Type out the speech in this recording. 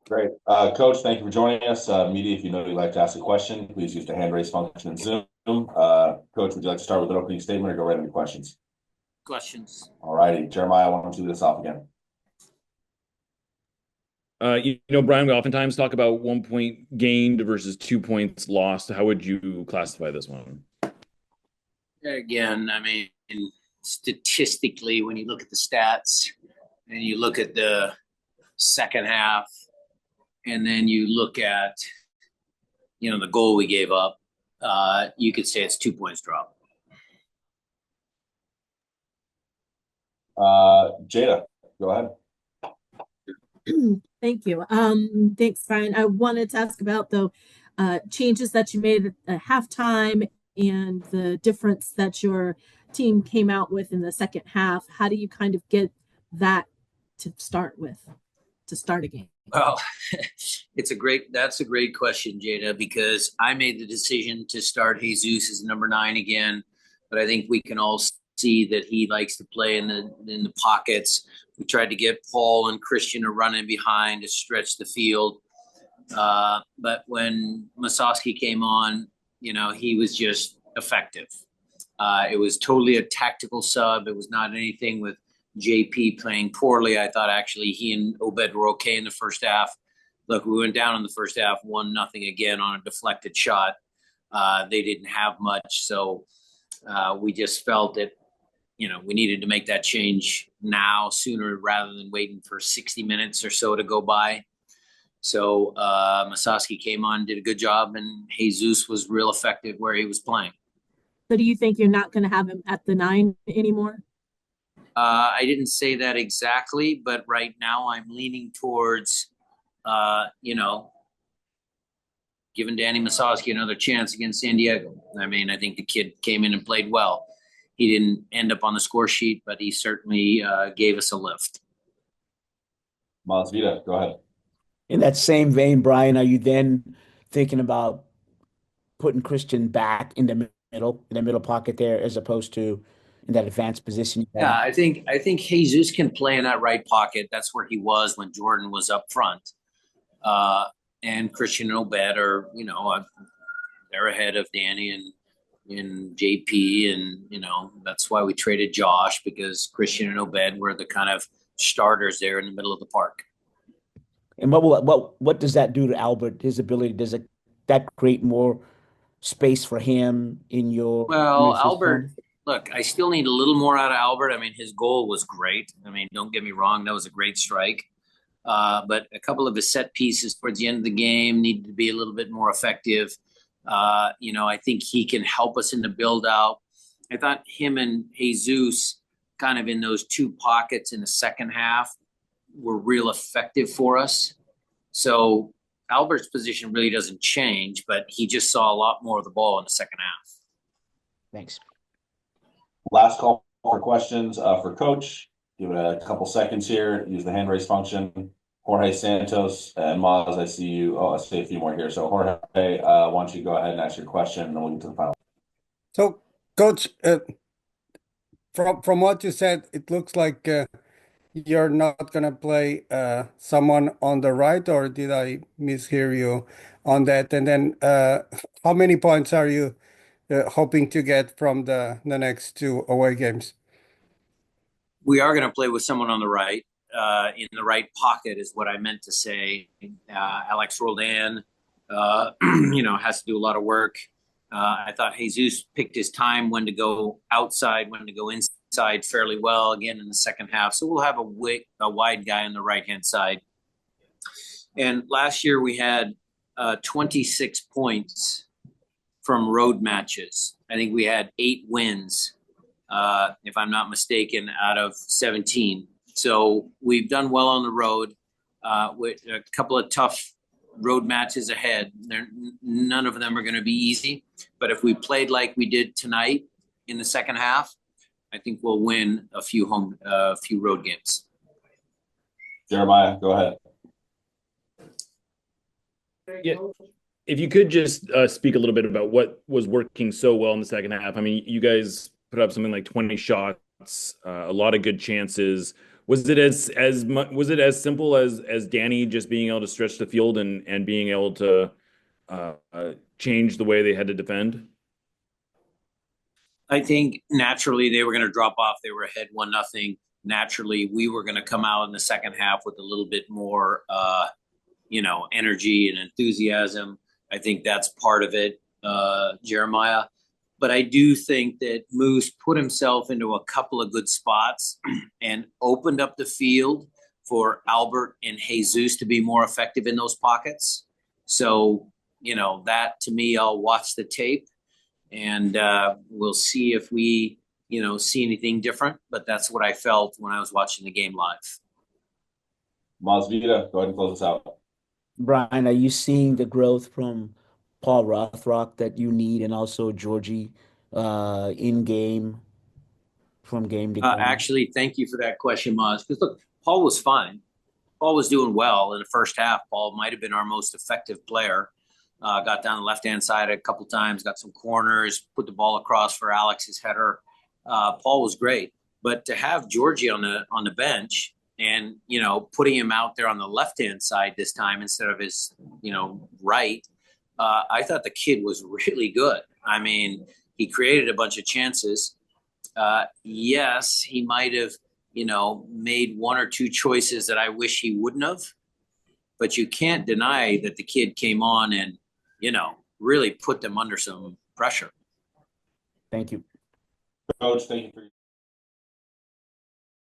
Great. Coach, thank you for joining us. Media, if you know you'd like to ask a question, please use the hand raise function in Zoom. Coach, would you like to start with an opening statement or go right into questions? Questions. All righty. Jeremiah, why don't you lead us off again? Brian, we oftentimes talk about 1 point gained versus 2 points lost. How would you classify this one? Again, statistically, when you look at the stats and you look at the second half, and then you look at, the goal we gave up, you could say it's 2 points drop. Jada, go ahead. Thank you. Thanks, Brian. I wanted to ask about the changes that you made at halftime and the difference that your team came out with in the second half. How do you kind of get that to start a game? Well, that's a great question, Jada, because I made the decision to start Jesus as number 9 again, but I think we can all see that he likes to play in the pockets. We tried to get Paul and Christian to run in behind to stretch the field. But when Masowski came on, he was just effective. It was totally a tactical sub. It was not anything with JP playing poorly. I thought actually he and Obed were okay in the first half. Look, we went down in the first half, 1-0 again on a deflected shot. They didn't have much. So we just felt that, we needed to make that change now sooner rather than waiting for 60 minutes or so to go by. So Masowski came on, did a good job, and Jesus was real effective where he was playing. So do you think you're not going to have him at the 9 anymore? I didn't say that exactly, but right now I'm leaning towards, giving Danny Masowski another chance against San Diego. I think the kid came in and played well. He didn't end up on the score sheet, but he certainly gave us a lift. Masvita, go ahead. In that same vein, Brian, are you then thinking about putting Christian back in the middle pocket there, as opposed to in that advanced position? Yeah, I think Jesus can play in that right pocket. That's where he was when Jordan was up front. And Christian and Obed are, they're ahead of Danny and JP, and that's why we traded Josh, because Christian and Obed were the kind of starters there in the middle of the park. And what does that do to Albert? His ability, that create more space for him in your? Well, Albert, look, I still need a little more out of Albert. His goal was great. Don't get me wrong, that was a great strike. But a couple of his set pieces towards the end of the game needed to be a little bit more effective. I think he can help us in the build out. I thought him and Jesus kind of in those two pockets in the second half were real effective for us. So Albert's position really doesn't change, but he just saw a lot more of the ball in the second half. Thanks. Last call for questions for Coach. Give it a couple seconds here. Use the hand raise function. Jorge Santos and Maz, I see you. Oh, I see a few more here. So Jorge, why don't you go ahead and ask your question, and then we'll get to the final. So, Coach, from what you said, it looks like you're not going to play someone on the right, or did I mishear you on that? And then how many points are you hoping to get from the next 2 away games? We are going to play with someone on the right, in the right pocket is what I meant to say. Alex Roldan, has to do a lot of work. I thought Jesus picked his time when to go outside, when to go inside fairly well again in the second half. So we'll have a wide guy on the right-hand side. And last year we had 26 points from road matches. I think we had 8 wins, if I'm not mistaken, out of 17. So we've done well on the road with a couple of tough road matches ahead. None of them are going to be easy. But if we played like we did tonight in the second half, I think we'll win a few road games. Jeremiah, go ahead. Yeah. If you could just speak a little bit about what was working so well in the second half. You guys put up something like 20 shots, a lot of good chances. Was it was it as simple as Danny just being able to stretch the field and being able to change the way they had to defend? I think naturally they were going to drop off. They were ahead 1-0. Naturally, we were going to come out in the second half with a little bit more, energy and enthusiasm. I think that's part of it, Jeremiah. But I do think that Moose put himself into a couple of good spots and opened up the field for Albert and Jesus to be more effective in those pockets. So, that to me, I'll watch the tape and we'll see if we, see anything different. But that's what I felt when I was watching the game live. Masvita, go ahead and close us out. Brian, are you seeing the growth from Paul Rothrock that you need, and also Georgie in game from game to game? Actually, thank you for that question, Maz. Because look, Paul was fine. Paul was doing well in the first half. Paul might have been our most effective player. Got down the left-hand side a couple times, got some corners, put the ball across for Alex's header. Paul was great. But to have Georgie on the bench and, putting him out there on the left-hand side this time instead of his, right, I thought the kid was really good. I mean, he created a bunch of chances. Yes, he might have, made one or two choices that I wish he wouldn't have. But you can't deny that the kid came on and, really put them under some pressure. Thank you. Coach, thank you for your